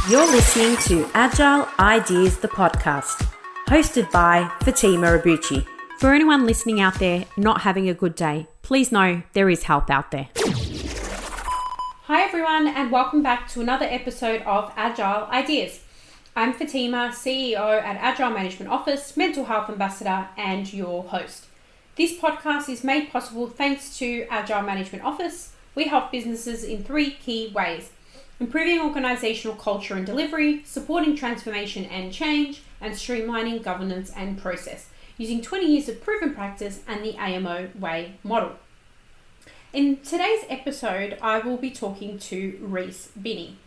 You're listening to Agile Ideas, the podcast, hosted by Fatima Abuchi. For anyone listening out there not having a good day, please know there is help out there. Hi everyone, and welcome back to another episode of Agile Ideas. I'm Fatima, CEO at Agile Management Office, Mental Health Ambassador, and your host. This podcast is made possible thanks to Agile Management Office. We help businesses in three key ways: improving organizational culture and delivery, supporting transformation and change, and streamlining governance and process, using 20 years of proven practice and the AMO Way model. In today's episode, I will be talking to Rhys Binney.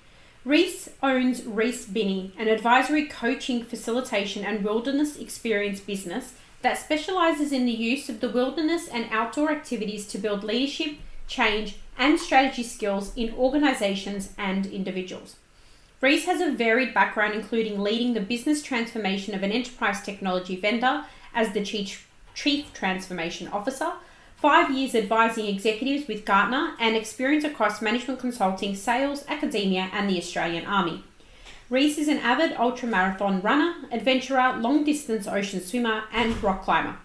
Rhys owns Rhys Binney, an advisory, coaching, facilitation, and wilderness experience business that specialises in the use of the wilderness and outdoor activities to build leadership, change, and strategy skills in organizations and individuals. Rhys has a varied background, including leading the business transformation of an enterprise technology vendor as the Chief Transformation Officer, 5 years advising executives with Gartner, and experience across management consulting, sales, academia, and the Australian Army. Rhys is an avid ultramarathon runner, adventurer, long-distance ocean swimmer, and rock climber.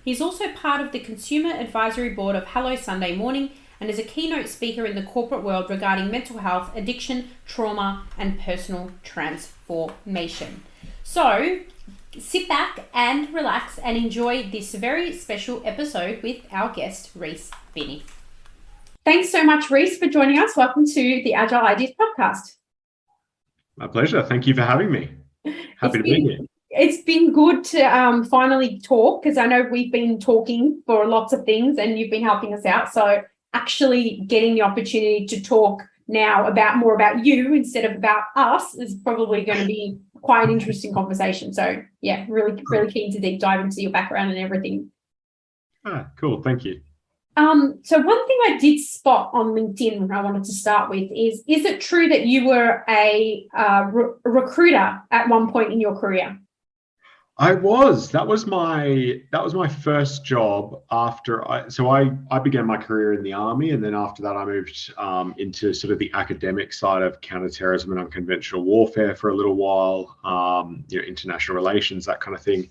He's also part of the Consumer Advisory Board of Hello Sunday Morning and is a keynote speaker in the corporate world regarding mental health, addiction, trauma, and personal transformation. So, sit back and relax and enjoy this very special episode with our guest, Rhys Binney. Thanks so much, Rhys, for joining us. Welcome to the Agile Ideas podcast. My pleasure. Thank you for having me. Happy to be here. It's been good to finally talk, because I know we've been talking for lots of things and you've been helping us out. So actually getting the opportunity to talk now more about you instead of about us is probably going to be quite an interesting conversation. So yeah, really keen to deep dive into your background and everything. Cool. Thank you. So one thing I did spot on LinkedIn I wanted to start with is it true that you were a recruiter at one point in your career? I was. That was my first job after I began my career in the Army, and then after that I moved into sort of the academic side of counterterrorism and unconventional warfare for a little while, international relations, that kind of thing.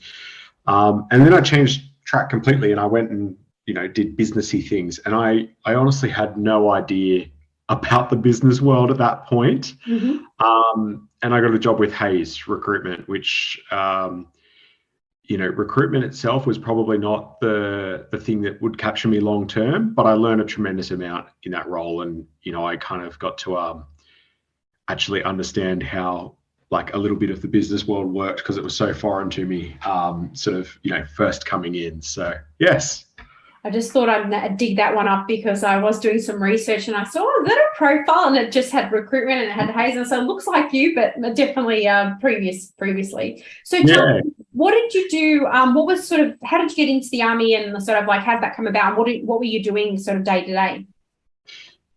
And then I changed track completely and I went and did businessy things. And I honestly had no idea about the business world at that point. Mm-hmm. And I got a job with Hayes Recruitment, which recruitment itself was probably not the thing that would capture me long term, but I learned a tremendous amount in that role. And, I kind of got to actually understand how a little bit of the business world worked, because it was so foreign to me, first coming in. So, yes. I just thought I'd dig that one up because I was doing some research and I saw a profile and it just had recruitment and it had Hayes. And so it looks like you, but definitely previously. So tell me, what did you do? How did you get into the Army and how did that come about? What were you doing sort of day to day?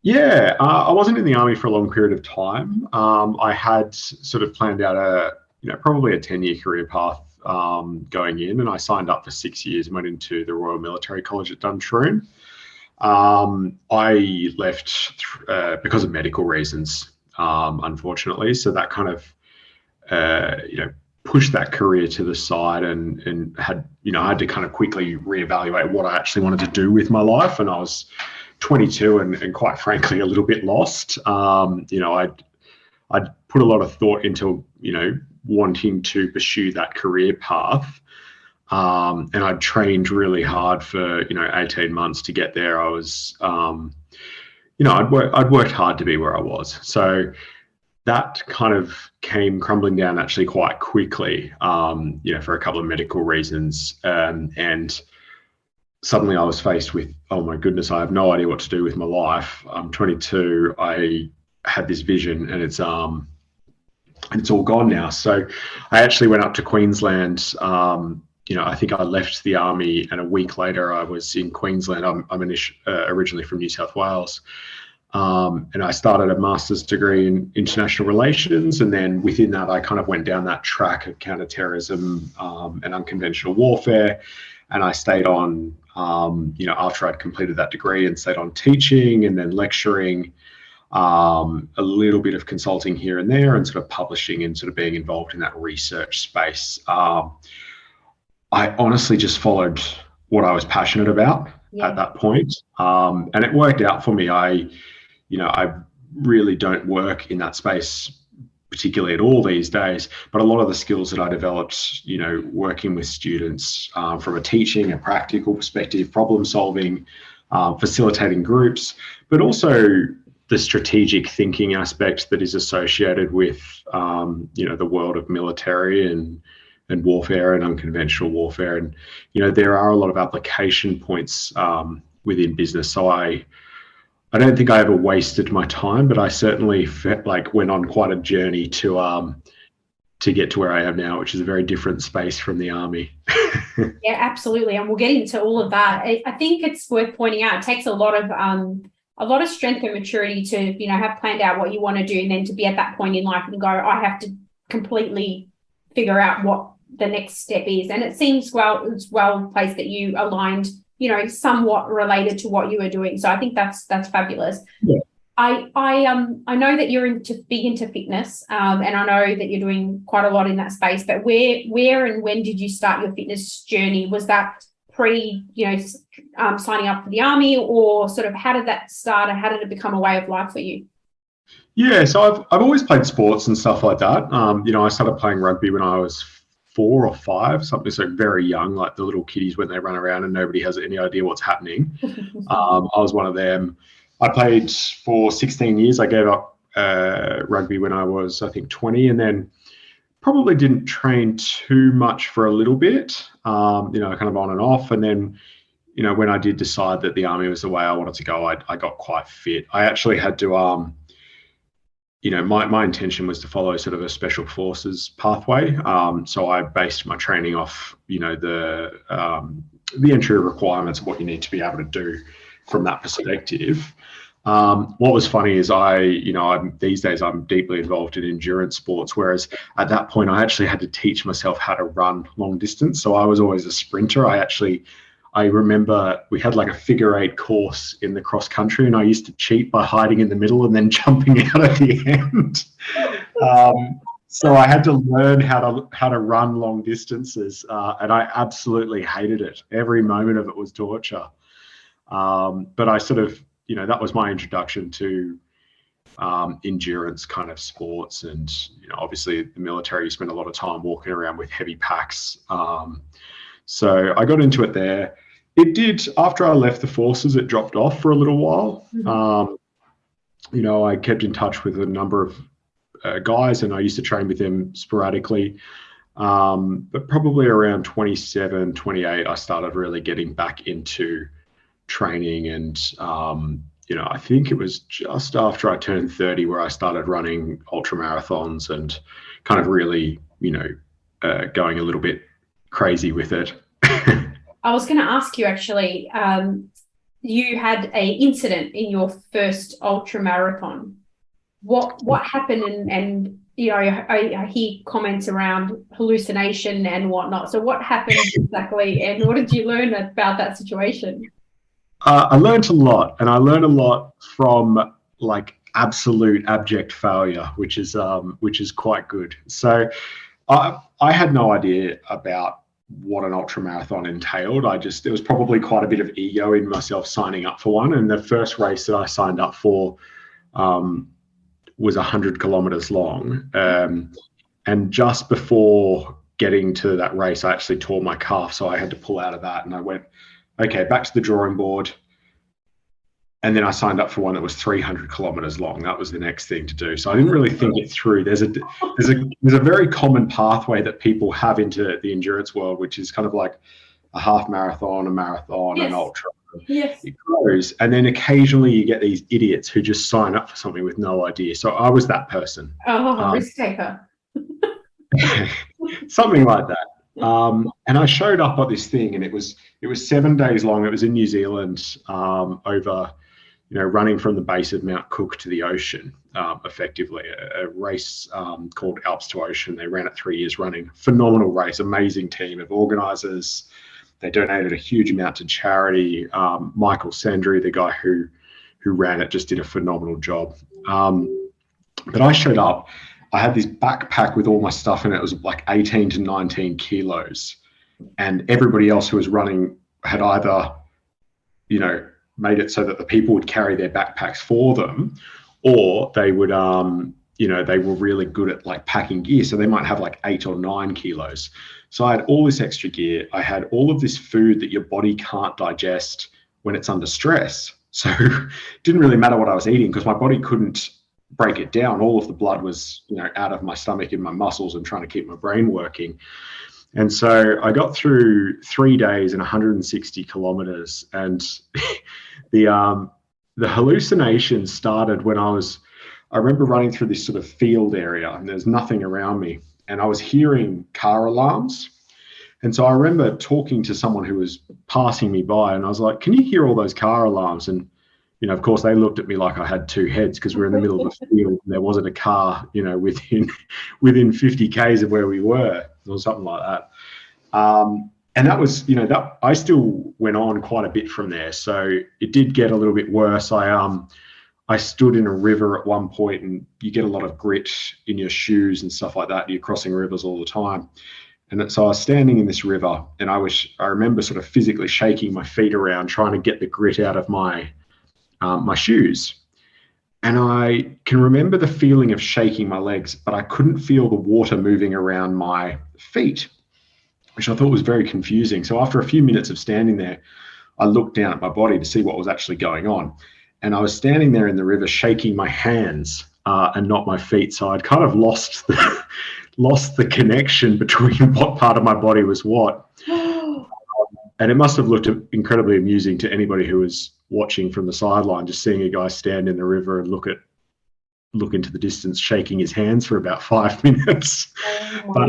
Yeah, I wasn't in the Army for a long period of time. I had sort of planned out probably a 10-year career path going in, and I signed up for 6 years and went into the Royal Military College at Duntroon. I left because of medical reasons, unfortunately. So that kind of, pushed that career to the side and had, I had to kind of quickly reevaluate what I actually wanted to do with my life. And I was 22 and quite frankly, a little bit lost. I'd put a lot of thought into, wanting to pursue that career path. And I'd trained really hard for, 18 months to get there. I was, I'd worked hard to be where I was. So that kind of came crumbling down actually quite quickly, for a couple of medical reasons. And suddenly I was faced with, oh my goodness, I have no idea what to do with my life. I'm 22. I had this vision and it's all gone now. So I actually went up to Queensland. I think I left the Army and a week later I was in Queensland. I'm originally from New South Wales. And I started a master's degree in international relations. And then within that, I kind of went down that track of counterterrorism and unconventional warfare. And I stayed on, after I'd completed that degree and stayed on teaching and then lecturing. a little bit of consulting here and there, and sort of publishing and sort of being involved in that research space. I honestly just followed what I was passionate about at that point. And it worked out for me. I really don't work in that space particularly at all these days, but a lot of the skills that I developed, working with students from a teaching, a practical perspective, problem solving, facilitating groups, but also the strategic thinking aspect that is associated with, the world of military and warfare and unconventional warfare. And, there are a lot of application points within business. So I don't think I ever wasted my time, but I certainly went on quite a journey to get to where I am now, which is a very different space from the Army. Yeah, absolutely. And we'll get into all of that. I think it's worth pointing out, it takes a lot of strength and maturity to, have planned out what you want to do, and then to be at that point in life and go, I have to completely figure out what the next step is. And it seems it's well placed that you aligned, somewhat related to what you were doing. So I think that's fabulous. Yeah. I know that you're big into fitness, and I know that you're doing quite a lot in that space. But where and when did you start your fitness journey? Was that pre, signing up for the Army, or sort of how did that start, and how did it become a way of life for you? Yeah, so I've always played sports and stuff like that. I started playing rugby when I was 4 or 5, something so very young, like the little kiddies when they run around and nobody has any idea what's happening. I was one of them. I played for 16 years. I gave up rugby when I was, I think, 20, and then probably didn't train too much for a little bit, kind of on and off. And then, when I did decide that the Army was the way I wanted to go, I got quite fit. I actually had to, my intention was to follow sort of a special forces pathway. So I based my training off, the entry requirements of what you need to be able to do from that perspective. What was funny is these days I'm deeply involved in endurance sports, whereas at that point I actually had to teach myself how to run long distance. So I was always a sprinter. I remember we had like a figure 8 course in the cross country, and I used to cheat by hiding in the middle and then jumping out at the end. So I had to learn how to run long distances, and I absolutely hated it. Every moment of it was torture. But I sort of, that was my introduction to endurance kind of sports. And, obviously the military, you spend a lot of time walking around with heavy packs. So I got into it there. It did, after I left the forces, it dropped off for a little while. Mm-hmm. I kept in touch with a number of guys, and I used to train with them sporadically. But probably around 27, 28, I started really getting back into training. And, I think it was just after I turned 30 where I started running ultra marathons and kind of really, going a little bit crazy with it. I was going to ask you, actually, you had an incident in your first ultra marathon. What happened? And I hear comments around hallucination and whatnot. So what happened exactly, and what did you learn about that situation? I learned a lot, and I learned a lot from absolute abject failure, which is quite good. So I had no idea about what an ultra marathon entailed. There was probably quite a bit of ego in myself signing up for one. And the first race that I signed up for was 100 kilometers long. And just before getting to that race, I actually tore my calf. So I had to pull out of that, and I went, okay, back to the drawing board. And then I signed up for one that was 300 kilometers long. That was the next thing to do. So I didn't really think it through. There's a very common pathway that people have into the endurance world, which is kind of like a half marathon, a marathon, yes, an ultra. Yes. It grows. And then occasionally you get these idiots who just sign up for something with no idea. So I was that person. Oh, risk taker. Something like that. And I showed up at this thing, and it was 7 days long. It was in New Zealand, over, running from the base of Mount Cook to the ocean, effectively, a race called Alps to Ocean. They ran it 3 years running. Phenomenal race, amazing team of organisers. They donated a huge amount to charity. Michael Sandry, the guy who ran it, just did a phenomenal job. But I showed up. I had this backpack with all my stuff in it. It was like 18 to 19 kilos. And everybody else who was running had either, made it so that the people would carry their backpacks for them, or they would, they were really good at like packing gear. So they might have like 8 or 9 kilos. So I had all this extra gear. I had all of this food that your body can't digest when it's under stress. So it didn't really matter what I was eating because my body couldn't break it down. All of the blood was, out of my stomach in my muscles and trying to keep my brain working. And so I got through 3 days and 160 kilometers. And the hallucinations started when I remember running through this sort of field area and there's nothing around me. And I was hearing car alarms. And so I remember talking to someone who was passing me by and I was like, can you hear all those car alarms? And, of course, they looked at me like I had 2 heads because we're in the middle of a field and there wasn't a car, within 50 Ks of where we were or something like that. And that was, that I still went on quite a bit from there. So it did get a little bit worse. I stood in a river at one point and you get a lot of grit in your shoes and stuff like that. You're crossing rivers all the time. And so I was standing in this river and I remember sort of physically shaking my feet around, trying to get the grit out of my shoes. And I can remember the feeling of shaking my legs, but I couldn't feel the water moving around my feet, which I thought was very confusing. So after a few minutes of standing there, I looked down at my body to see what was actually going on. And I was standing there in the river shaking my hands and not my feet. So I'd kind of lost the connection between what part of my body was what. And it must have looked incredibly amusing to anybody who was watching from the sideline, just seeing a guy stand in the river and look into the distance, shaking his hands for about 5 minutes. But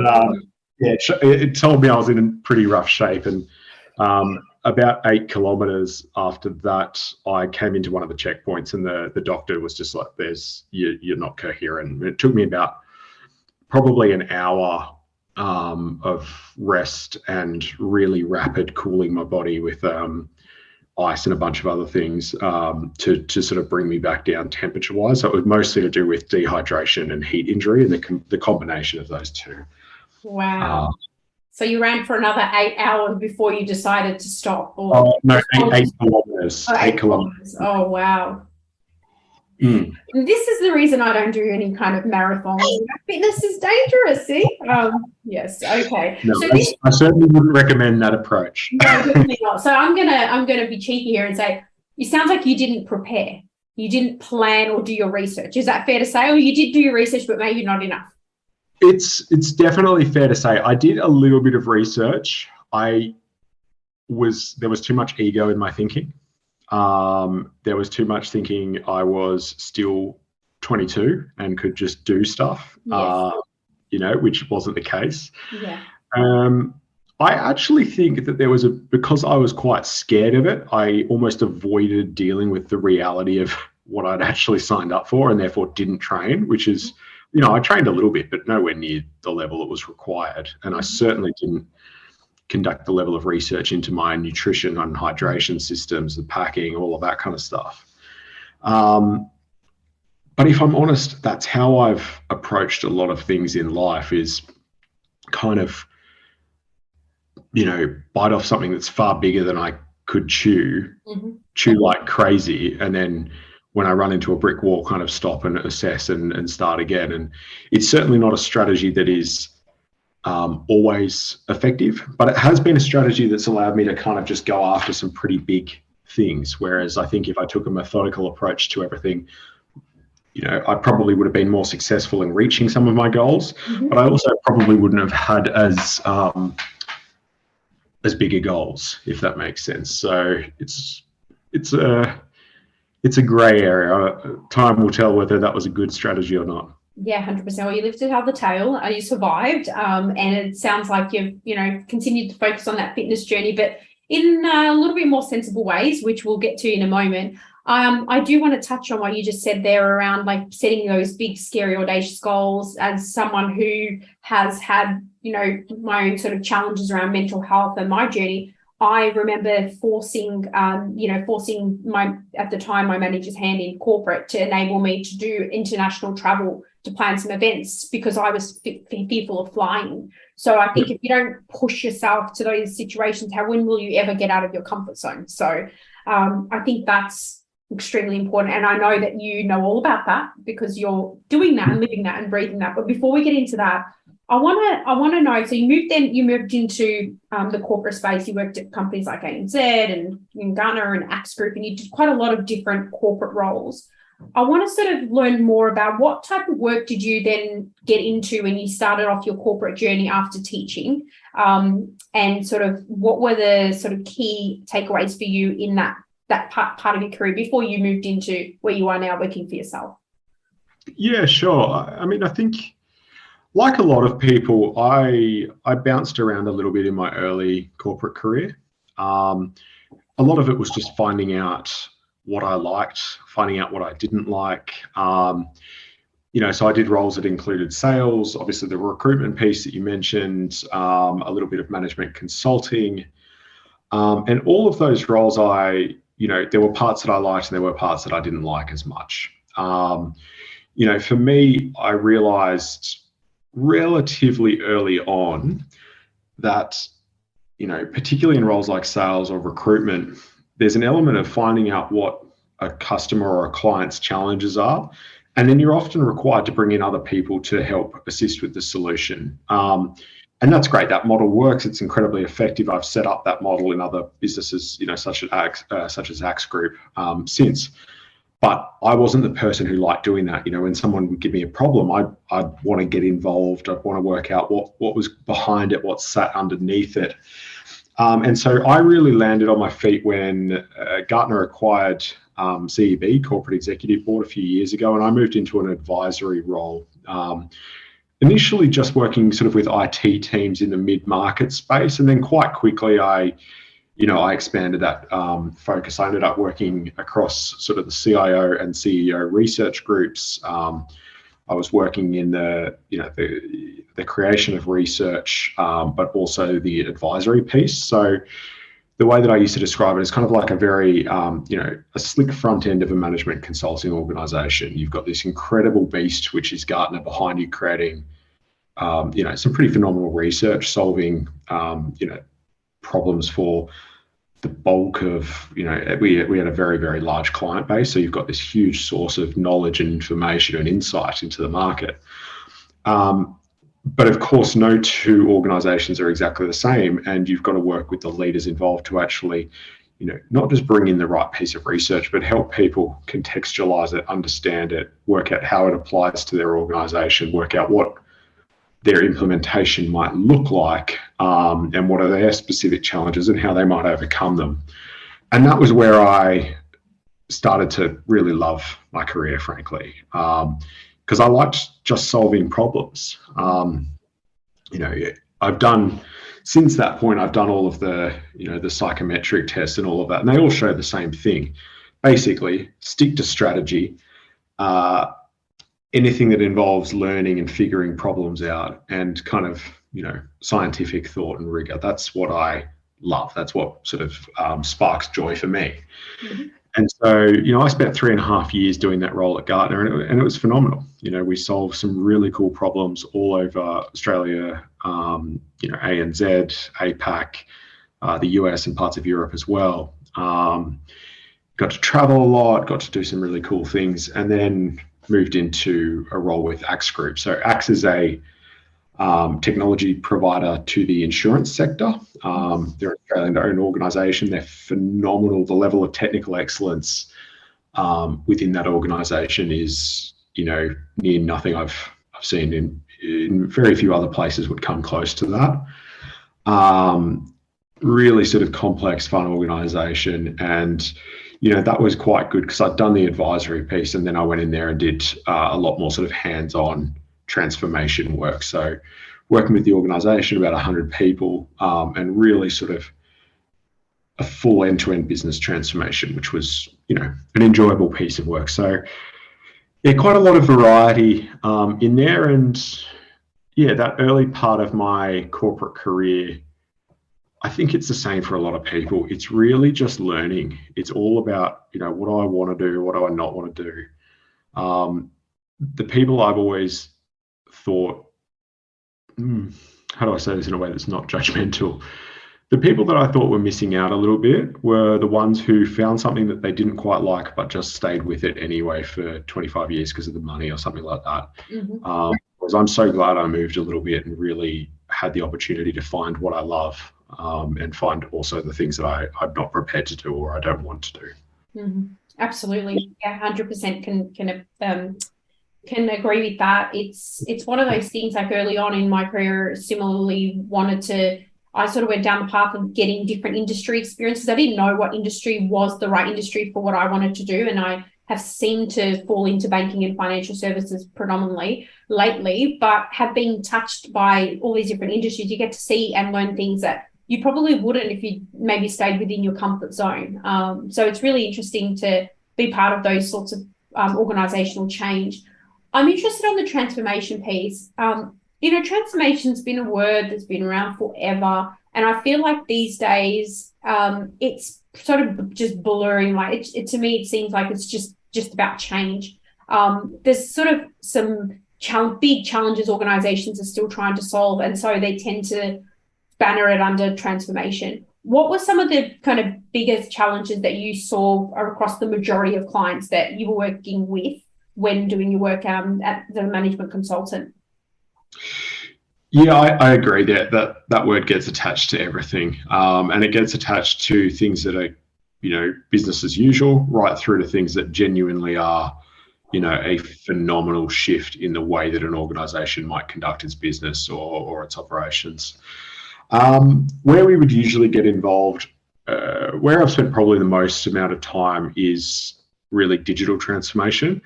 it told me I was in a pretty rough shape. And about 8 kilometers after that, I came into one of the checkpoints and the doctor was just like, you're not coherent. And it took me about probably an hour of rest and really rapid cooling my body with ice and a bunch of other things to sort of bring me back down temperature wise. So it was mostly to do with dehydration and heat injury and the combination of those two. Wow. So you ran for another 8 hours before you decided to stop? No, 8 kilometers. 8 kilometers. Oh, wow. Mm. This is the reason I don't do any kind of marathons. Fitness is dangerous, see? Yes, okay. No, so I certainly wouldn't recommend that approach. No, definitely not. So I'm gonna be cheeky here and say, it sounds like you didn't prepare. You didn't plan or do your research. Is that fair to say? Or you did do your research, but maybe not enough? It's definitely fair to say. I did a little bit of research. There was too much ego in my thinking. There was too much thinking I was still 22 and could just do stuff, yes. Which wasn't the case. Yeah. I actually think that because I was quite scared of it, I almost avoided dealing with the reality of what I'd actually signed up for and therefore didn't train, which is, I trained a little bit, but nowhere near the level that was required. And I certainly didn't conduct the level of research into my nutrition and hydration systems, the packing, all of that kind of stuff. But if I'm honest, that's how I've approached a lot of things in life, is kind of, bite off something that's far bigger than I could chew like crazy. And then when I run into a brick wall, kind of stop and assess and start again. And it's certainly not a strategy that is always effective, but it has been a strategy that's allowed me to kind of just go after some pretty big things. Whereas I think if I took a methodical approach to everything, I probably would have been more successful in reaching some of my goals, but I also probably wouldn't have had as bigger goals, if that makes sense. So it's a gray area. Time will tell whether that was a good strategy or not. Yeah, 100%. Well, you lifted out the tail, you survived, and it sounds like you've, continued to focus on that fitness journey, but in a little bit more sensible ways, which we'll get to in a moment. I do want to touch on what you just said there around like setting those big, scary, audacious goals. As someone who has had, my own sort of challenges around mental health and my journey, I remember forcing my manager's hand in corporate to enable me to do international travel to plan some events because I was fearful of flying. So I think if you don't push yourself to those situations, when will you ever get out of your comfort zone? So I think that's extremely important. And I know that you know all about that because you're doing that and living that and breathing that. But before we get into that, I want to know, so you moved into the corporate space. You worked at companies like ANZ and Gartner and Axe Group, and you did quite a lot of different corporate roles. I want to sort of learn more about what type of work did you then get into when you started off your corporate journey after teaching, and sort of what were the sort of key takeaways for you in that part of your career before you moved into where you are now working for yourself? Yeah, sure. I mean, I think like a lot of people, I bounced around a little bit in my early corporate career. A lot of it was just finding out what I liked, finding out what I didn't like. So I did roles that included sales, obviously the recruitment piece that you mentioned, a little bit of management consulting. And all of those roles, there were parts that I liked and there were parts that I didn't like as much. For me, I realized relatively early on that, particularly in roles like sales or recruitment, there's an element of finding out what a customer or a client's challenges are. And then you're often required to bring in other people to help assist with the solution. And that's great. That model works. It's incredibly effective. I've set up that model in other businesses, such as Axe Group since. But I wasn't the person who liked doing that. When someone would give me a problem, I'd want to get involved. I'd want to work out what was behind it, what sat underneath it. And so I really landed on my feet when Gartner acquired CEB, Corporate Executive Board, a few years ago, and I moved into an advisory role. Initially just working sort of with IT teams in the mid-market space, and then quite quickly I expanded that focus. I ended up working across sort of the CIO and CEO research groups. I was working in the creation of research, but also the advisory piece. So the way that I used to describe it is kind of like a very, a slick front end of a management consulting organization. You've got this incredible beast, which is Gartner, behind you, creating, some pretty phenomenal research, solving, problems for the bulk of, we had a very, very large client base. So you've got this huge source of knowledge and information and insight into the market. But of course, no two organizations are exactly the same. And you've got to work with the leaders involved to actually, not just bring in the right piece of research, but help people contextualize it, understand it, work out how it applies to their organization, work out what their implementation might look like, and what are their specific challenges and how they might overcome them. And that was where I started to really love my career, frankly, because I liked just solving problems. Since that point, I've done all of the, the psychometric tests and all of that, and they all show the same thing. Basically, stick to strategy. Anything that involves learning and figuring problems out and kind of, scientific thought and rigor. That's what I love. That's what sort of sparks joy for me. Mm-hmm. And so, I spent 3.5 years doing that role at Gartner, and it was phenomenal. We solved some really cool problems all over Australia, ANZ, APAC, the US and parts of Europe as well. Got to travel a lot, got to do some really cool things, and then moved into a role with Axe Group. So Axe is a technology provider to the insurance sector. They're an Australian-owned organisation. They're phenomenal. The level of technical excellence within that organisation is, near nothing I've seen in very few other places would come close to that. Really sort of complex, fun organisation, and that was quite good because I'd done the advisory piece, and then I went in there and did a lot more sort of hands-on transformation work. So working with the organisation, about 100 people, and really sort of a full end-to-end business transformation, which was, an enjoyable piece of work. So yeah, quite a lot of variety in there. And yeah, that early part of my corporate career I think it's the same for a lot of people. It's really just learning. It's all about, what do I want to do? What do I not want to do? The people I've always thought, how do I say this in a way that's not judgmental? The people that I thought were missing out a little bit were the ones who found something that they didn't quite like, but just stayed with it anyway for 25 years because of the money or something like that. Whereas I'm so glad I moved a little bit and really had the opportunity to find what I love, and find also the things that I'm not prepared to do or I don't want to do. Absolutely. Yeah, 100% can agree with that. It's one of those things, like early on in my career, similarly I sort of went down the path of getting different industry experiences. I didn't know what industry was the right industry for what I wanted to do. And I have seemed to fall into banking and financial services predominantly lately, but have been touched by all these different industries. You get to see and learn things that you probably wouldn't if you maybe stayed within your comfort zone. So it's really interesting to be part of those sorts of organizational change. I'm interested on the transformation piece. Transformation's been a word that's been around forever. And I feel like these days it's sort of just blurring. Like to me, it seems like it's just about change. There's sort of some big challenges organizations are still trying to solve. And so they tend to banner it under transformation. What were some of the kind of biggest challenges that you saw across the majority of clients that you were working with when doing your work at the management consultant? Yeah, I agree that word gets attached to everything, and it gets attached to things that are, business as usual, right through to things that genuinely are, a phenomenal shift in the way that an organization might conduct its business or its operations. Where we would usually get involved, where I've spent probably the most amount of time is really digital transformation.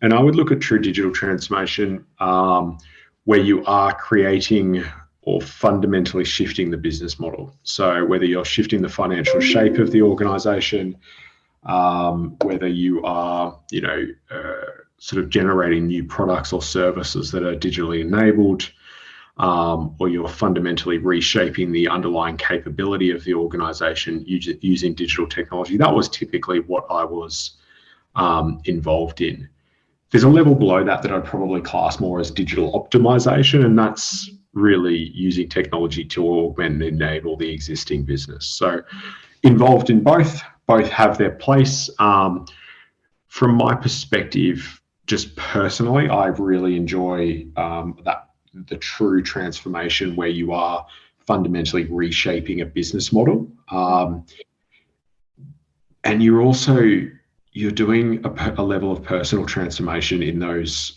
And I would look at true digital transformation where you are creating or fundamentally shifting the business model. So whether you're shifting the financial shape of the organization, whether you are, sort of generating new products or services that are digitally enabled, or you're fundamentally reshaping the underlying capability of the organization using digital technology. That was typically what I was involved in. There's a level below that I'd probably class more as digital optimization, and that's really using technology to augment and enable the existing business. So involved in both have their place. From my perspective, just personally, I really enjoy the true transformation where you are fundamentally reshaping a business model. And you're doing a level of personal transformation in those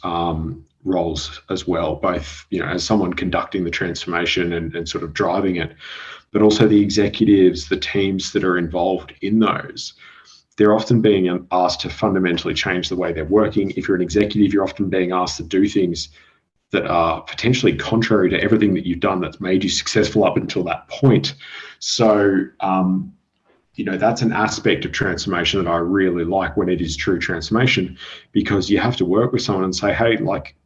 roles as well, both, as someone conducting the transformation and sort of driving it, but also the executives, the teams that are involved in those. They're often being asked to fundamentally change the way they're working. If you're an executive, you're often being asked to do things that are potentially contrary to everything that you've done that's made you successful up until that point. So, that's an aspect of transformation that I really like when it is true transformation, because you have to work with someone and say, hey,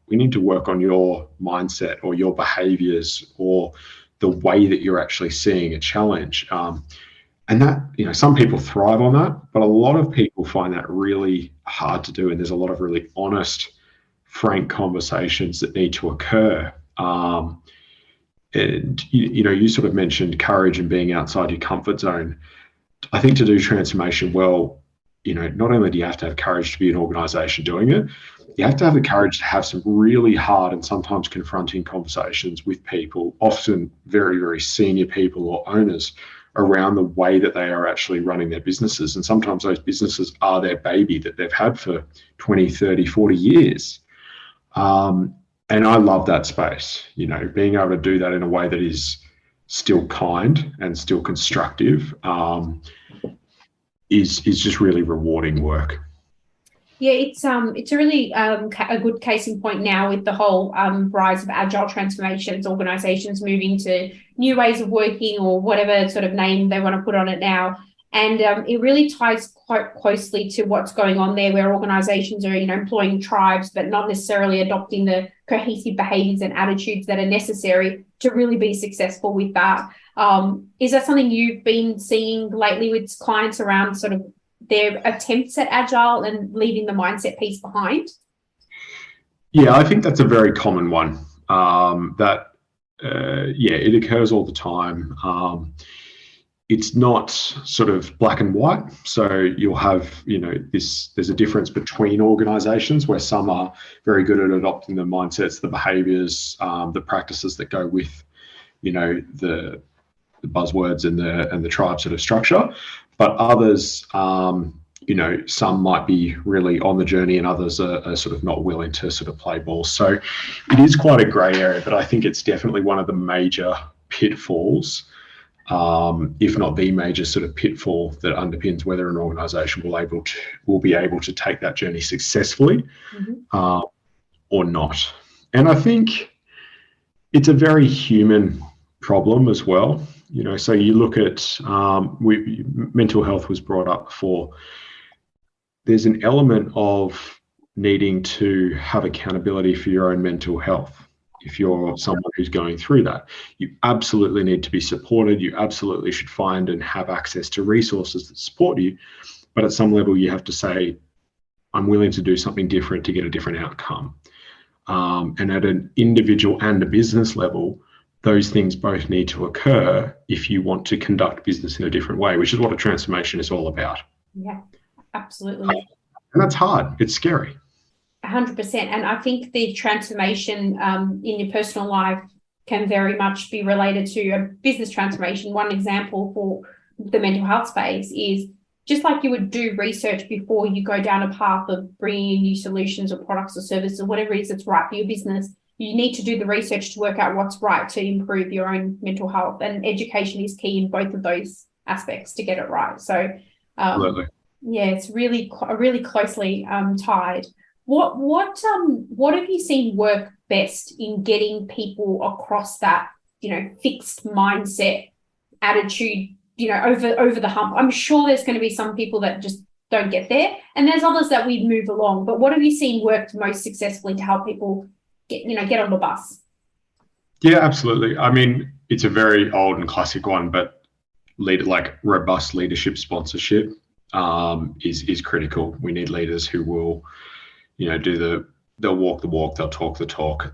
we need to work on your mindset or your behaviors or the way that you're actually seeing a challenge. And that, some people thrive on that, but a lot of people find that really hard to do. And there's a lot of really honest, frank conversations that need to occur. And, you sort of mentioned courage and being outside your comfort zone. I think to do transformation well, not only do you have to have courage to be an organization doing it, you have to have the courage to have some really hard and sometimes confronting conversations with people, often very, very senior people or owners, around the way that they are actually running their businesses. And sometimes those businesses are their baby that they've had for 20, 30, 40 years. And I love that space, being able to do that in a way that is still kind and still constructive, is just really rewarding work. Yeah, it's a really a good case in point now with the whole rise of agile transformations, organizations moving to new ways of working or whatever sort of name they want to put on it now. And it really ties quite closely to what's going on there, where organizations are, employing tribes, but not necessarily adopting the cohesive behaviors and attitudes that are necessary to really be successful with that. Is that something you've been seeing lately with clients around sort of their attempts at Agile and leaving the mindset piece behind? Yeah, I think that's a very common one. It occurs all the time. It's not sort of black and white. So you'll have, there's a difference between organizations where some are very good at adopting the mindsets, the behaviors, the practices that go with, the buzzwords and the tribe sort of structure. But others, some might be really on the journey and others are sort of not willing to sort of play ball. So it is quite a grey area, but I think it's definitely one of the major pitfalls, if not the major sort of pitfall that underpins whether an organisation will be able to take that journey successfully or not. And I think it's a very human problem as well. So you look at mental health was brought up before. There's an element of needing to have accountability for your own mental health. If you're someone who's going through that, you absolutely need to be supported. You absolutely should find and have access to resources that support you. But at some level, you have to say, I'm willing to do something different to get a different outcome. And at an individual and a business level, those things both need to occur if you want to conduct business in a different way, which is what a transformation is all about. Yeah, absolutely. And that's hard. It's scary. 100%. And I think the transformation in your personal life can very much be related to a business transformation. One example for the mental health space is just like you would do research before you go down a path of bringing in new solutions or products or services or whatever it is that's right for your business. You need to do the research to work out what's right to improve your own mental health. And education is key in both of those aspects to get it right. So, it's really closely tied. What have you seen work best in getting people across that, fixed mindset attitude, over the hump? I'm sure there's going to be some people that just don't get there, and there's others that we move along. But what have you seen worked most successfully to help people get on the bus? Yeah, absolutely. I mean, it's a very old and classic one, but robust leadership sponsorship is critical. We need leaders who will, they'll walk the walk, they'll talk the talk,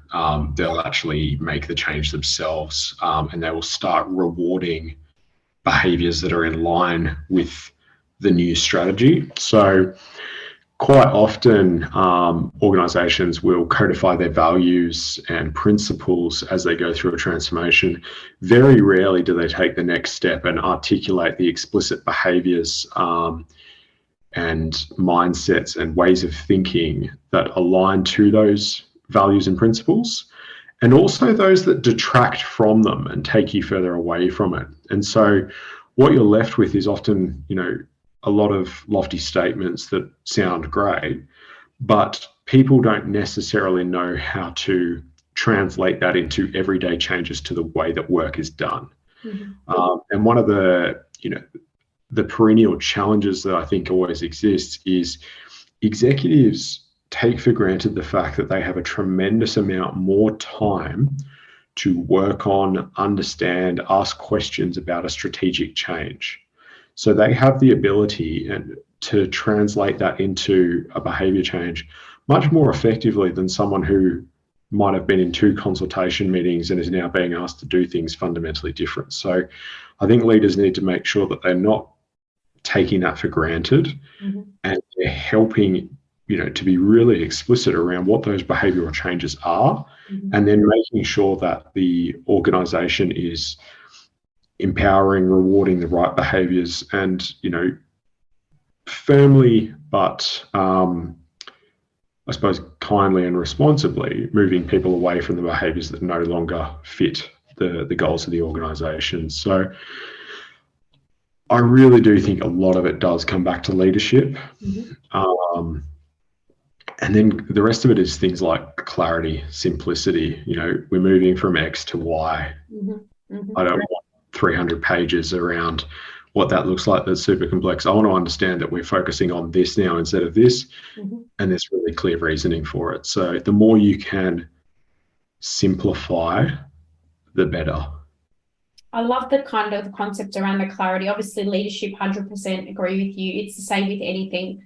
they'll actually make the change themselves, and they will start rewarding behaviors that are in line with the new strategy. So quite often organizations will codify their values and principles as they go through a transformation. Very rarely do they take the next step and articulate the explicit behaviors and mindsets and ways of thinking that align to those values and principles, and also those that detract from them and take you further away from it. And so what you're left with is often, a lot of lofty statements that sound great, but people don't necessarily know how to translate that into everyday changes to the way that work is done. And one of the perennial challenges that I think always exists is executives take for granted the fact that they have a tremendous amount more time to work on, understand, ask questions about a strategic change. So they have the ability to translate that into a behavior change much more effectively than someone who might have been in 2 consultation meetings and is now being asked to do things fundamentally different. So I think leaders need to make sure that they're not taking that for granted, and they're helping, to be really explicit around what those behavioral changes are, and then making sure that the organization is empowering, rewarding the right behaviors, and, firmly, but I suppose kindly and responsibly moving people away from the behaviors that no longer fit the goals of the organization. So I really do think a lot of it does come back to leadership. And then the rest of it is things like clarity, simplicity. We're moving from X to Y. I don't want 300 pages around what that looks like that's super complex. I want to understand that we're focusing on this now instead of this, and there's really clear reasoning for it. So the more you can simplify, the better. I love the kind of concept around the clarity. Obviously, leadership, 100% agree with you. It's the same with anything.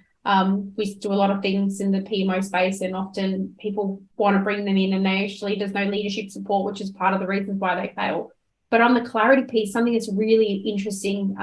We do a lot of things in the PMO space, and often people want to bring them in and there's no leadership support, which is part of the reasons why they fail. But on the clarity piece, something that's really interesting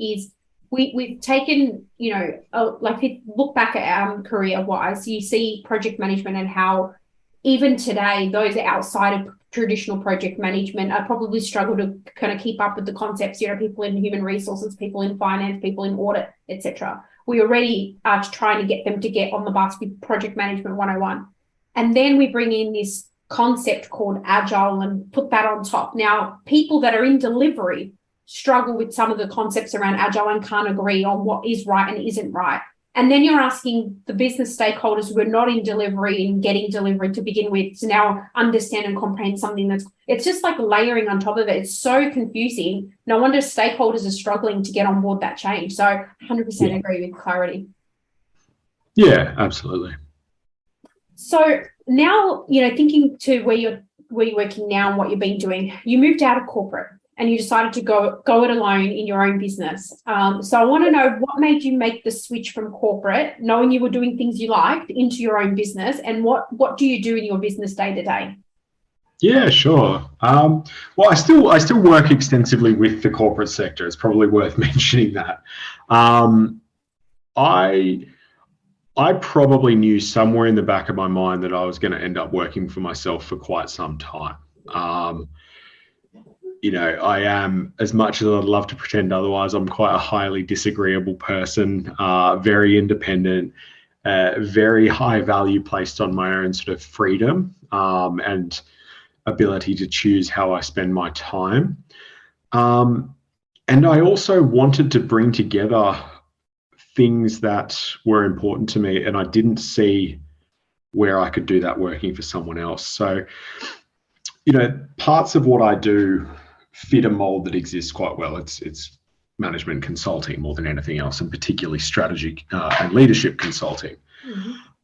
is we've taken, like if you look back at our career-wise, you see project management and how even today, those outside of traditional project management are probably struggle to kind of keep up with the concepts, people in human resources, people in finance, people in audit, etc. We already are trying to get them to get on the bus with project management 101. And then we bring in this concept called Agile and put that on top. Now, people that are in delivery struggle with some of the concepts around Agile and can't agree on what is right and isn't right. And then you're asking the business stakeholders who are not in delivery and getting delivery to begin with to now understand and comprehend something it's just like layering on top of it. It's so confusing. No wonder stakeholders are struggling to get on board that change. So 100% agree with clarity. Yeah, absolutely. So now, thinking to where you're working now and what you've been doing, you moved out of corporate and you decided to go it alone in your own business. So I want to know what made you make the switch from corporate, knowing you were doing things you liked, into your own business, and what do you do in your business day to day? Yeah, sure. Well, I still work extensively with the corporate sector. It's probably worth mentioning that. I probably knew somewhere in the back of my mind that I was going to end up working for myself for quite some time. I am, as much as I'd love to pretend otherwise, I'm quite a highly disagreeable person, very independent, very high value placed on my own sort of freedom and ability to choose how I spend my time. And I also wanted to bring together things that were important to me, and I didn't see where I could do that working for someone else. So, parts of what I do fit a mold that exists quite well. It's management consulting more than anything else, and particularly strategy and leadership consulting.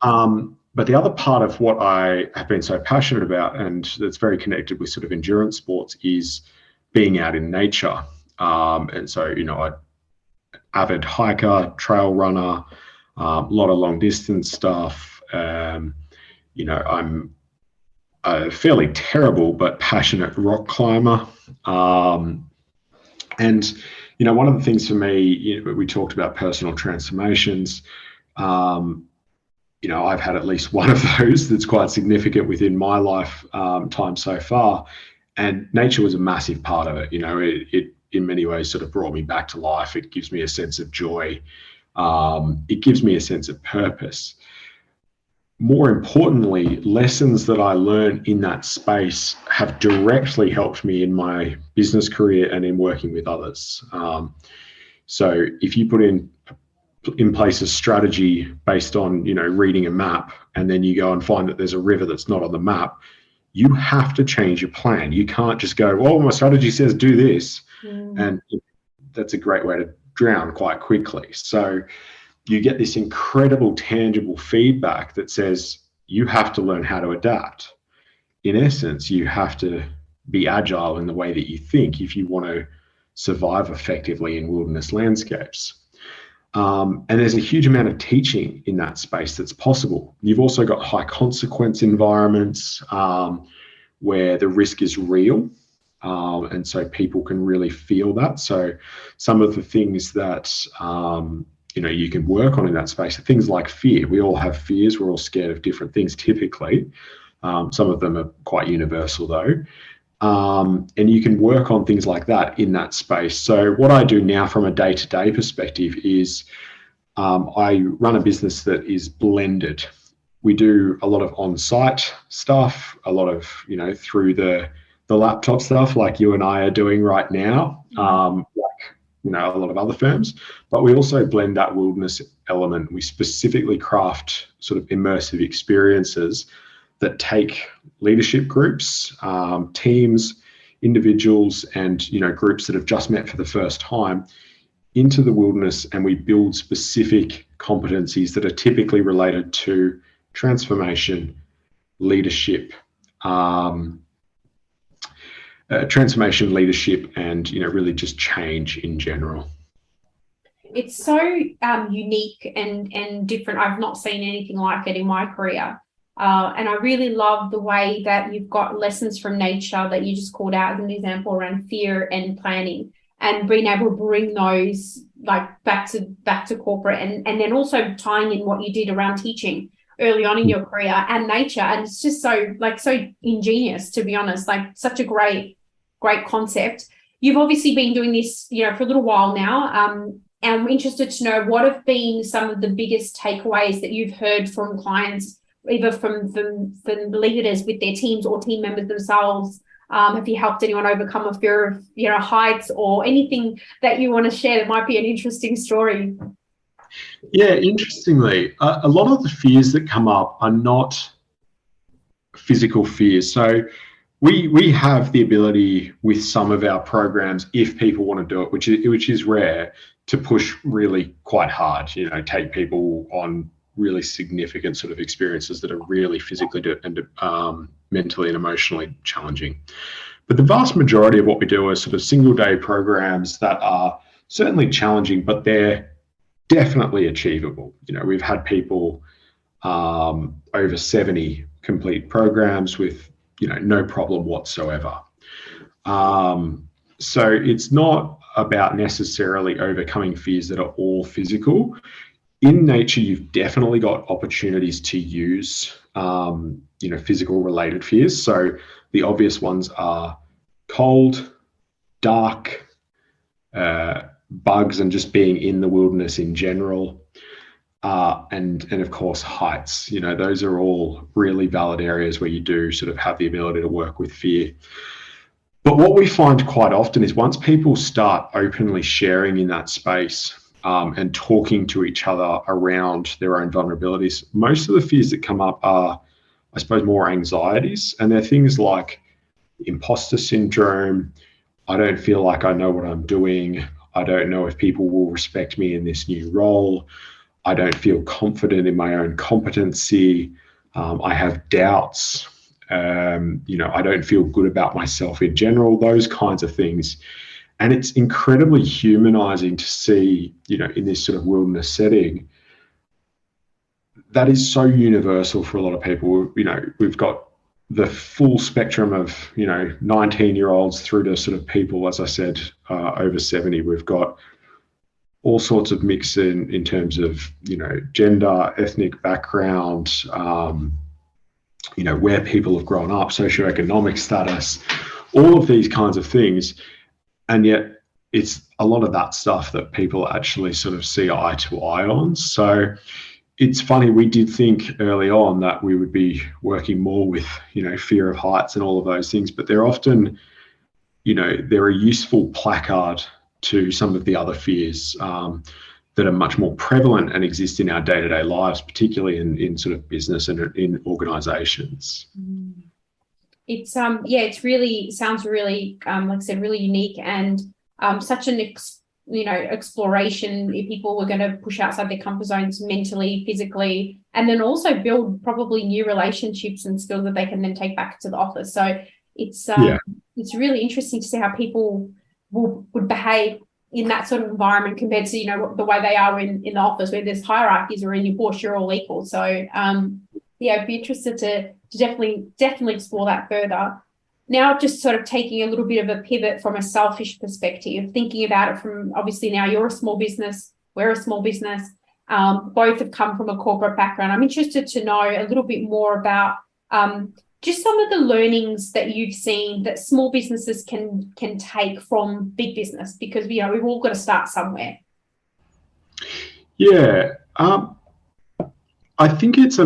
But the other part of what I have been so passionate about, and that's very connected with sort of endurance sports, is being out in nature. And so, I avid hiker, trail runner, a lot of long distance stuff. I'm a fairly terrible but passionate rock climber. And one of the things for me, we talked about personal transformations. I've had at least one of those that's quite significant within my life time so far. And nature was a massive part of it. It in many ways sort of brought me back to life. It gives me a sense of joy. It gives me a sense of purpose. More importantly, lessons that I learned in that space have directly helped me in my business career and in working with others. So if you put in place a strategy based on, reading a map, and then you go and find that there's a river that's not on the map, you have to change your plan. You can't just go, well, my strategy says do this. And that's a great way to drown quite quickly. So you get this incredible tangible feedback that says you have to learn how to adapt. In essence, you have to be agile in the way that you think if you want to survive effectively in wilderness landscapes. And there's a huge amount of teaching in that space that's possible. You've also got high consequence environments where the risk is real. And so people can really feel that. So some of the things that, you can work on in that space are things like fear. We all have fears. We're all scared of different things typically. Some of them are quite universal though. And you can work on things like that in that space. So what I do now from a day-to-day perspective is I run a business that is blended. We do a lot of on-site stuff, a lot of, through the laptop stuff like you and I are doing right now, a lot of other firms, but we also blend that wilderness element. We specifically craft sort of immersive experiences that take leadership groups, teams, individuals, and groups that have just met for the first time into the wilderness and we build specific competencies that are typically related to transformation, leadership, and really just change in general. It's so unique and different. I've not seen anything like it in my career. And I really love the way that you've got lessons from nature that you just called out as an example around fear and planning, and being able to bring those like back to corporate, and then also tying in what you did around teaching early on in your career and nature. And it's just so ingenious, to be honest, like such a great concept. You've obviously been doing this, for a little while now. And I'm interested to know, what have been some of the biggest takeaways that you've heard from clients, either from leaders with their teams or team members themselves? Have you helped anyone overcome a fear of, heights, or anything that you want to share that might be an interesting story? Yeah, interestingly, a lot of the fears that come up are not physical fears. So we have the ability with some of our programs, if people want to do it, which is rare, to push really quite hard, take people on really significant sort of experiences that are really physically and mentally and emotionally challenging. But the vast majority of what we do are sort of single day programs that are certainly challenging, but they're definitely achievable. We've had people over 70 complete programs with, no problem whatsoever. So it's not about necessarily overcoming fears that are all physical. In nature, you've definitely got opportunities to use, physical related fears. So the obvious ones are cold, dark, bugs, and just being in the wilderness in general. And of course, heights. Those are all really valid areas where you do sort of have the ability to work with fear. But what we find quite often is once people start openly sharing in that space, and talking to each other around their own vulnerabilities, most of the fears that come up are, I suppose, more anxieties. And they're things like imposter syndrome. I don't feel like I know what I'm doing. I don't know if people will respect me in this new role. I don't feel confident in my own competency. I have doubts. I don't feel good about myself in general, those kinds of things. And it's incredibly humanizing to see, in this sort of wilderness setting, that is so universal for a lot of people. We've got the full spectrum of, 19-year-olds through to sort of people, as I said, over 70. We've got all sorts of mix in terms of, gender, ethnic background, where people have grown up, socioeconomic status, all of these kinds of things. And yet it's a lot of that stuff that people actually sort of see eye to eye on. So it's funny, we did think early on that we would be working more with, fear of heights and all of those things, but they're often, they're a useful placard to some of the other fears that are much more prevalent and exist in our day-to-day lives, particularly in sort of business and in organizations. It's it's really sounds really like I said, really unique, and such an exploration. If people were going to push outside their comfort zones mentally, physically, and then also build probably new relationships and skills that they can then take back to the office. So it's really interesting to see how people would behave in that sort of environment compared to the way they are in the office, where there's hierarchies, or in your boss you're all equal. So I'd be interested to definitely explore that further. Now, just sort of taking a little bit of a pivot from a selfish perspective, thinking about it from, obviously now you're a small business, we're a small business, both have come from a corporate background. I'm interested to know a little bit more about just some of the learnings that you've seen that small businesses can take from big business, because we've all got to start somewhere. Yeah, I think it's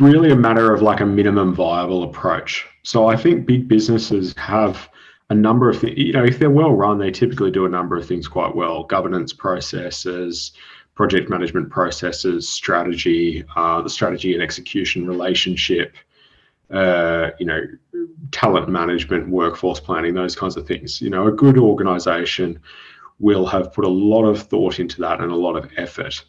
really a matter of like a minimum viable approach. So I think big businesses have a number of things, if they're well run, they typically do a number of things quite well: governance processes, project management processes, strategy, the strategy and execution relationship, talent management, workforce planning, those kinds of things. A good organization will have put a lot of thought into that and a lot of effort.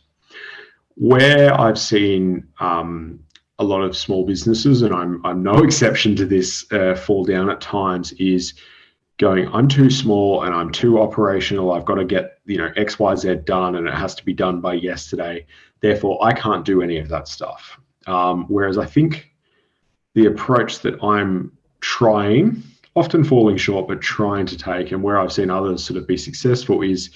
Where I've seen a lot of small businesses, and I'm no exception to this, fall down at times, is going, I'm too small and I'm too operational. I've got to get, X, Y, Z done, and it has to be done by yesterday. Therefore, I can't do any of that stuff. Whereas I think the approach that I'm trying, often falling short, but trying to take, and where I've seen others sort of be successful, is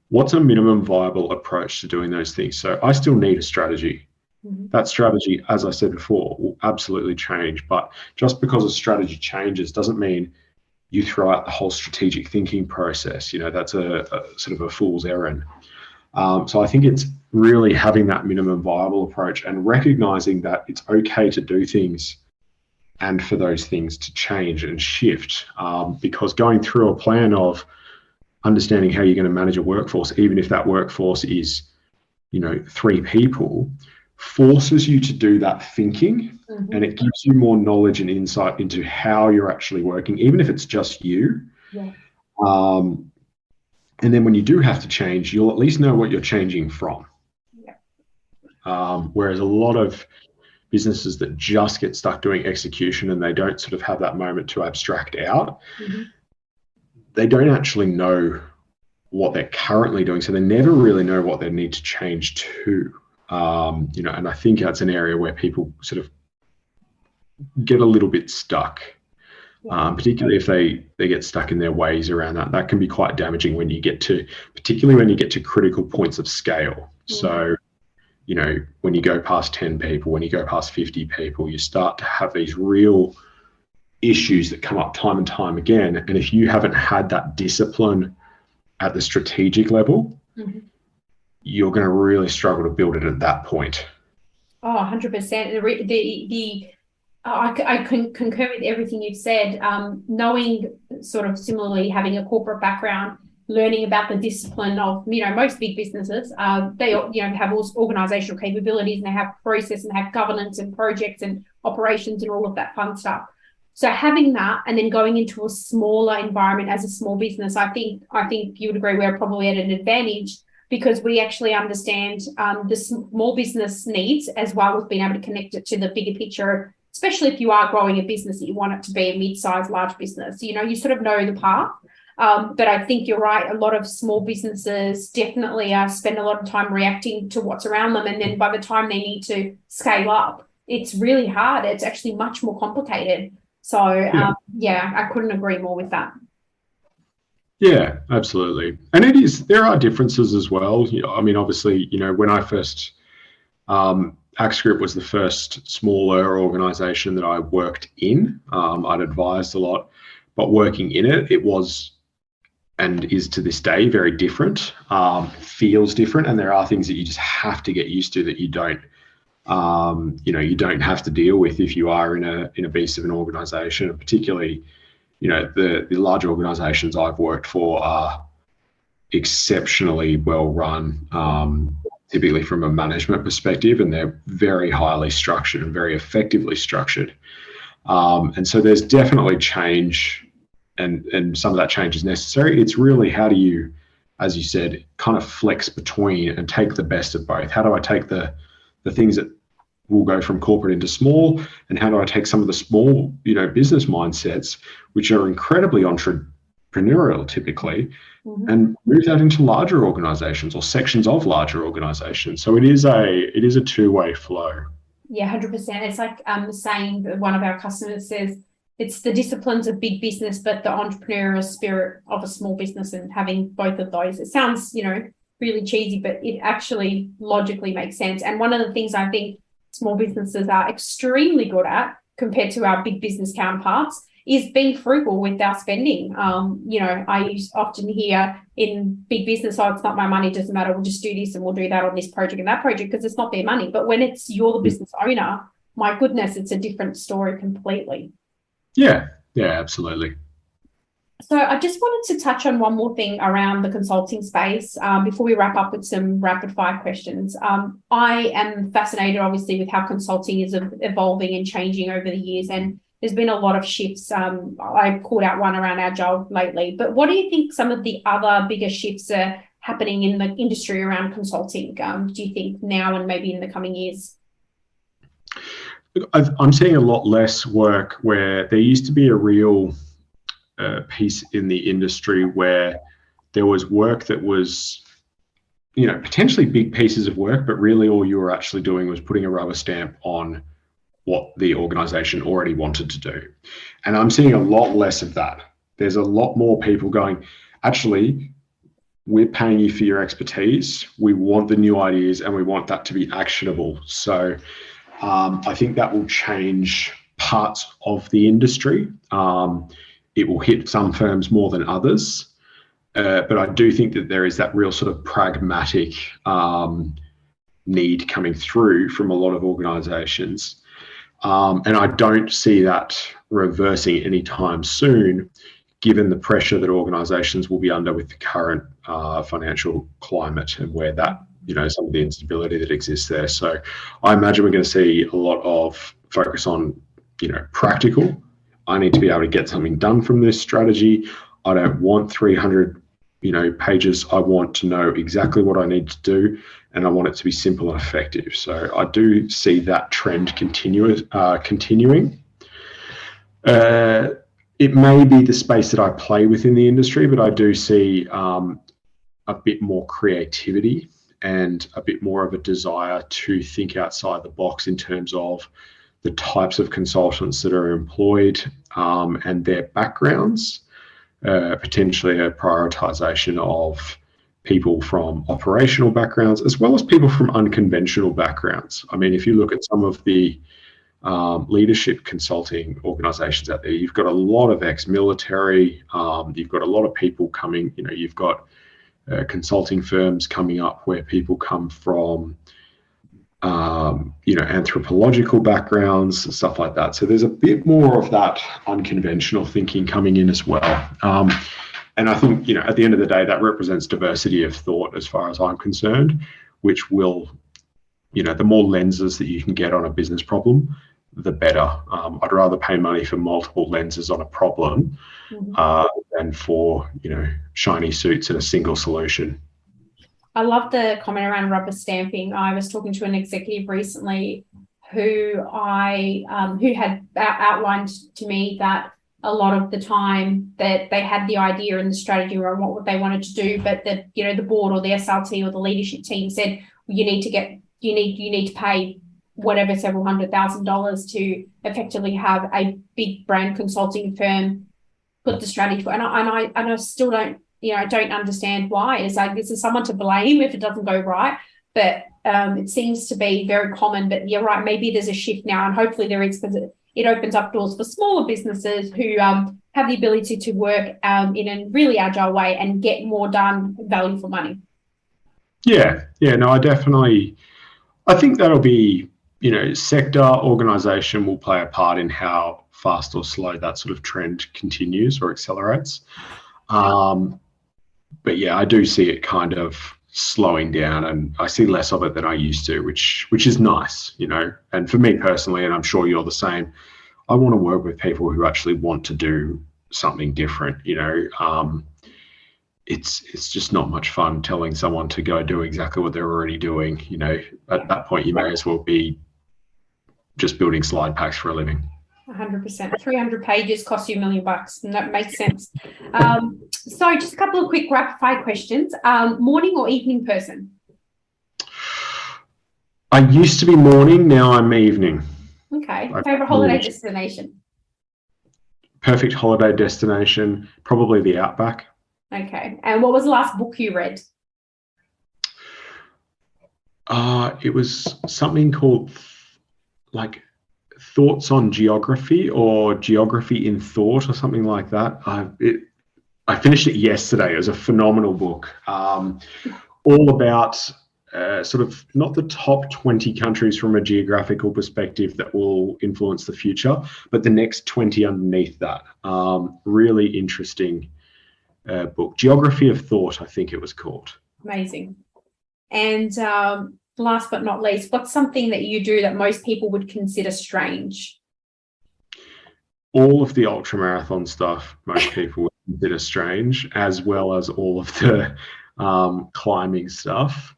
what's a minimum viable approach to doing those things? So I still need a strategy. Mm-hmm. That strategy, as I said before, will absolutely change. But just because a strategy changes doesn't mean you throw out the whole strategic thinking process. That's a sort of a fool's errand. So I think it's really having that minimum viable approach and recognizing that it's okay to do things and for those things to change and shift, because going through a plan of understanding how you're going to manage a workforce, even if that workforce is, 3 people, forces you to do that thinking, mm-hmm. and it gives you more knowledge and insight into how you're actually working, even if it's just you. Yeah. And then when you do have to change, you'll at least know what you're changing from. Yeah. Whereas a lot of businesses that just get stuck doing execution and they don't sort of have that moment to abstract out, mm-hmm. they don't actually know what they're currently doing. So they never really know what they need to change to. And I think that's an area where people sort of get a little bit stuck, particularly if they get stuck in their ways around that. That can be quite damaging particularly when you get to critical points of scale. Mm-hmm. So, when you go past 10 people, when you go past 50 people, you start to have these real issues that come up time and time again. And if you haven't had that discipline at the strategic level, mm-hmm. you're going to really struggle to build it at that point. Oh, 100%. I can concur with everything you've said. Knowing, sort of similarly, having a corporate background, learning about the discipline of, most big businesses, they, have all organizational capabilities, and they have process, and they have governance and projects and operations and all of that fun stuff. So having that, and then going into a smaller environment as a small business, I think you would agree we're probably at an advantage, because we actually understand the small business needs, as well as being able to connect it to the bigger picture, especially if you are growing a business that you want it to be a mid-sized, large business. You sort of know the path. But I think you're right. A lot of small businesses definitely spend a lot of time reacting to what's around them. And then by the time they need to scale up, it's really hard. It's actually much more complicated. So, I couldn't agree more with that. Yeah, absolutely. And there are differences as well. Obviously, when I first, Axe Group was the first smaller organization that I worked in. I'd advised a lot, but working in it was, and is to this day, very different. Feels different, and there are things that you just have to get used to that you don't, you don't have to deal with if you are in a beast of an organization. And particularly, the large organizations I've worked for are exceptionally well run, typically from a management perspective, and they're very highly structured and very effectively structured. And so there's definitely change, and some of that change is necessary. It's really, how do you, as you said, kind of flex between and take the best of both? How do I take the things that will go from corporate into small, and how do I take some of the small, business mindsets, which are incredibly entrepreneurial typically, mm-hmm. and move that into larger organizations or sections of larger organizations? So it is a two-way flow. Yeah, 100%. It's like saying that one of our customers says, it's the disciplines of big business, but the entrepreneurial spirit of a small business, and having both of those. It sounds, really cheesy, but it actually logically makes sense. And one of the things I think small businesses are extremely good at, compared to our big business counterparts, is being frugal with our spending. I often hear in big business, it's not my money, it doesn't matter, we'll just do this and we'll do that on this project and that project, because it's not their money. But when you're the business owner, my goodness, it's a different story completely. Yeah, absolutely. So I just wanted to touch on one more thing around the consulting space before we wrap up with some rapid fire questions. I am fascinated, obviously, with how consulting is evolving and changing over the years. And there's been a lot of shifts. I called out one around Agile lately, but what do you think some of the other bigger shifts are happening in the industry around consulting, do you think now and maybe in the coming years? I'm seeing a lot less work where there used to be a real piece in the industry where there was work that was, potentially big pieces of work, but really all you were actually doing was putting a rubber stamp on what the organization already wanted to do. And I'm seeing a lot less of that. There's a lot more people going, actually, we're paying you for your expertise. We want the new ideas and we want that to be actionable. So I think that will change parts of the industry. It will hit some firms more than others. But I do think that there is that real sort of pragmatic need coming through from a lot of organizations. And I don't see that reversing anytime soon, given the pressure that organizations will be under with the current financial climate and where that, some of the instability that exists there. So I imagine we're going to see a lot of focus on, practical. I need to be able to get something done from this strategy. I don't want 300, pages. I want to know exactly what I need to do, and I want it to be simple and effective. So I do see that trend continuing. It may be the space that I play within the industry, but I do see a bit more creativity and a bit more of a desire to think outside the box in terms of the types of consultants that are employed and their backgrounds, potentially a prioritization of people from operational backgrounds as well as people from unconventional backgrounds. I mean, if you look at some of the leadership consulting organizations out there, you've got a lot of ex-military, you've got a lot of people coming, you've got consulting firms coming up where people come from, anthropological backgrounds and stuff like that. So there's a bit more of that unconventional thinking coming in as well. And I think, at the end of the day, that represents diversity of thought as far as I'm concerned, which will, the more lenses that you can get on a business problem, the better. I'd rather pay money for multiple lenses on a problem than for, shiny suits and a single solution. I love the comment around rubber stamping. I was talking to an executive recently who had outlined to me that a lot of the time that they had the idea and the strategy around what they wanted to do, but the board or the SLT or the leadership team said, you need to pay whatever several $100,000 to effectively have a big brand consulting firm put the strategy for. And I still don't. I don't understand why. It's like, this is someone to blame if it doesn't go right. But it seems to be very common. But you're right, maybe there's a shift now, and hopefully there is, because it opens up doors for smaller businesses who have the ability to work in a really agile way and get more done, value for money. Yeah, no, I think that'll be, sector, organisation will play a part in how fast or slow that sort of trend continues or accelerates. But yeah, I do see it kind of slowing down, and I see less of it than I used to, which is nice, and for me personally, and I'm sure you're the same, I want to work with people who actually want to do something different. It's just not much fun telling someone to go do exactly what they're already doing. At that point, you may as well be just building slide packs for a living. 100%. 300 pages costs you $1 million, and that makes sense. So just a couple of quick rapid fire questions. Morning or evening person? I used to be morning, now I'm evening. Okay. Favorite holiday destination? Perfect holiday destination, probably the Outback. Okay. And what was the last book you read? It was something called Thoughts on Geography, or Geography in Thought, or something like that. I finished it yesterday. It was a phenomenal book, all about sort of not the top 20 countries from a geographical perspective that will influence the future, but the next 20 underneath that. Really interesting book. Geography of Thought, I think it was called. Amazing. And last but not least, what's something that you do that most people would consider strange? all of the ultra marathon stuff, most people would consider strange, as well as all of the climbing stuff.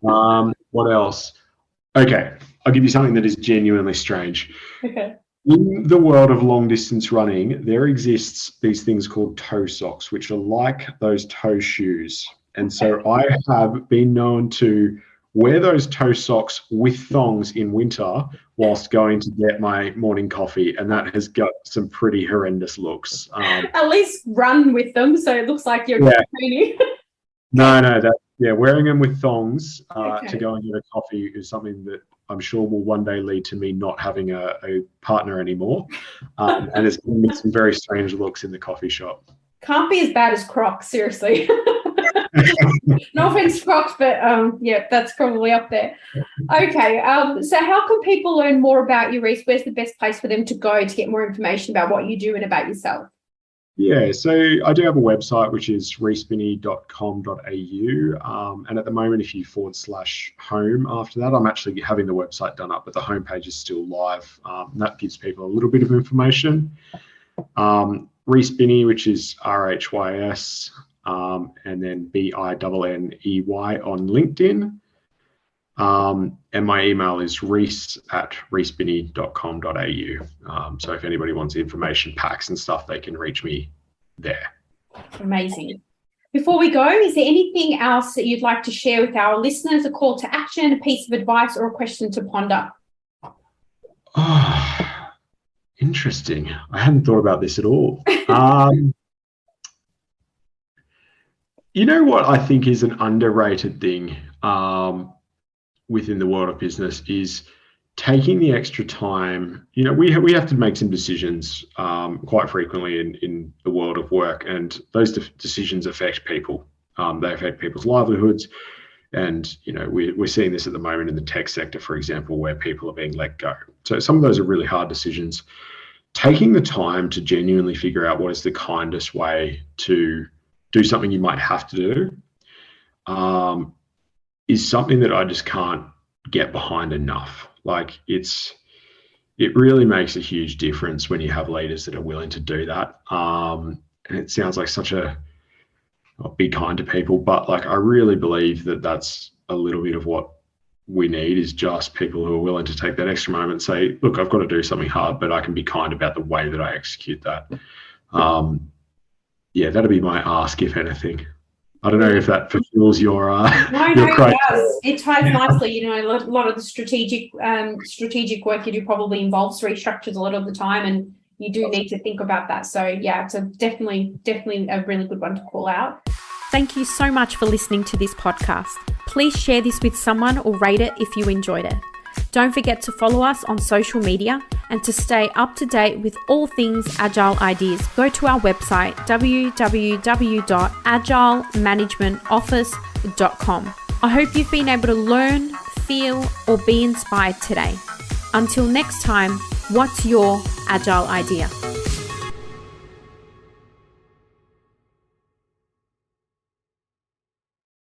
What else? Okay, I'll give you something that is genuinely strange. Okay. In the world of long distance running, there exists these things called toe socks, which are like those toe shoes. And so I have been known to wear those toe socks with thongs in winter whilst going to get my morning coffee. And that has got some pretty horrendous looks. At least run with them so it looks like you're training. No, wearing them with thongs to go and get a coffee is something that I'm sure will one day lead to me not having a partner anymore. And it's going to be some very strange looks in the coffee shop. Can't be as bad as Crocs, seriously. No offense to Crocs, but that's probably up there. Okay, so how can people learn more about you, Rhys? Where's the best place for them to go to get more information about what you do and about yourself? Yeah, so I do have a website, which is rhysbinney.com.au. And at the moment, if you /home after that, I'm actually having the website done up, but the homepage is still live. That gives people a little bit of information. Rhys Binney, which is RHYS, and then BINNEY on LinkedIn. And my email is rhys@rhysbinney.com.au. So if anybody wants information packs and stuff, they can reach me there. Amazing. Before we go, is there anything else that you'd like to share with our listeners, a call to action, a piece of advice, or a question to ponder? Oh, interesting. I hadn't thought about this at all. You know what I think is an underrated thing within the world of business is taking the extra time. You know, we have to make some decisions quite frequently in the world of work, and those decisions affect people. They affect people's livelihoods, and you know we're seeing this at the moment in the tech sector, for example, where people are being let go. So some of those are really hard decisions. Taking the time to genuinely figure out what is the kindest way to do something you might have to do is something that I just can't get behind enough. Like it really makes a huge difference when you have leaders that are willing to do that. And it sounds like such be kind to people, but like I really believe that that's a little bit of what we need, is just people who are willing to take that extra moment and say, look, I've got to do something hard, but I can be kind about the way that I execute that. That'd be my ask, if anything. I don't know if that fulfills your No, it does. It ties nicely. You know, a lot of the strategic work you do probably involves restructures a lot of the time, and you do need to think about that. So yeah, it's definitely a really good one to call out. Thank you so much for listening to this podcast. Please share this with someone or rate it if you enjoyed it. Don't forget to follow us on social media, and to stay up to date with all things Agile ideas, go to our website www.agilemanagementoffice.com. I hope you've been able to learn, feel, or be inspired today. Until next time, what's your Agile idea?